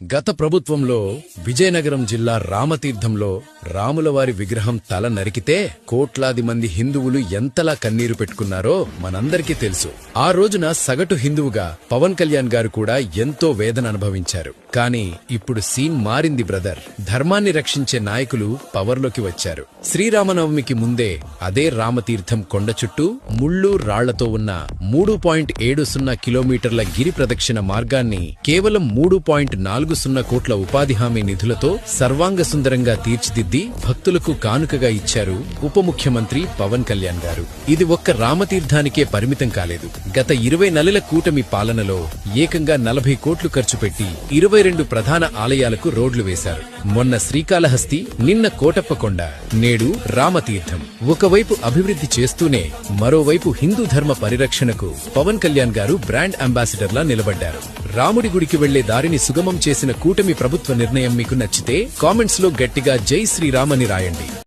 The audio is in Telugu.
గత ప్రభుత్వంలో విజయనగరం జిల్లా రామతీర్థంలో రాములవారి విగ్రహం తల నరికితే కోట్లాది మంది హిందువులు ఎంతలా కన్నీరు పెట్టుకున్నారో మనందరికీ తెలుసు. ఆ రోజున సగటు హిందువుగా పవన్ కళ్యాణ్ గారు కూడా ఎంతో వేదన అనుభవించారు. కానీ ఇప్పుడు సీన్ మారింది బ్రదర్. ధర్మాన్ని రక్షించే నాయకులు పవర్లోకి వచ్చారు. శ్రీరామనవమికి ముందే అదే రామతీర్థం కొండ చుట్టూ ముళ్ళు రాళ్లతో ఉన్న 3.70 కిలోమీటర్ల గిరి ప్రదక్షిణ మార్గాన్ని కేవలం 3.40 కోట్ల ఉపాధి హామీ నిధులతో సర్వాంగ సుందరంగా తీర్చిదిద్ది భక్తులకు కానుకగా ఇచ్చారు ఉప ముఖ్యమంత్రి పవన్ కళ్యాణ్ గారు. ఇది ఒక్క రామతీర్థానికే పరిమితం కాలేదు. గత 20 నెలల కూటమి పాలనలో ఏకంగా 40 కోట్లు ఖర్చు పెట్టి 22 ప్రధాన ఆలయాలకు రోడ్లు వేశారు. మొన్న శ్రీకాళహస్తి, నిన్న కోటప్పకొండ, నేడు రామతీర్థం. ఒకవైపు అభివృద్ధి చేస్తూనే మరోవైపు హిందూ ధర్మ పరిరక్షణకు పవన్ కళ్యాణ్ గారు బ్రాండ్ అంబాసిడర్లా నిలబడ్డారు. రాముడి గుడికి వెళ్లే దారిని సుగమం చేసిన కూటమి ప్రభుత్వ నిర్ణయం మీకు నచ్చితే కామెంట్స్ లో గట్టిగా జై శ్రీరామ్ అని రాయండి.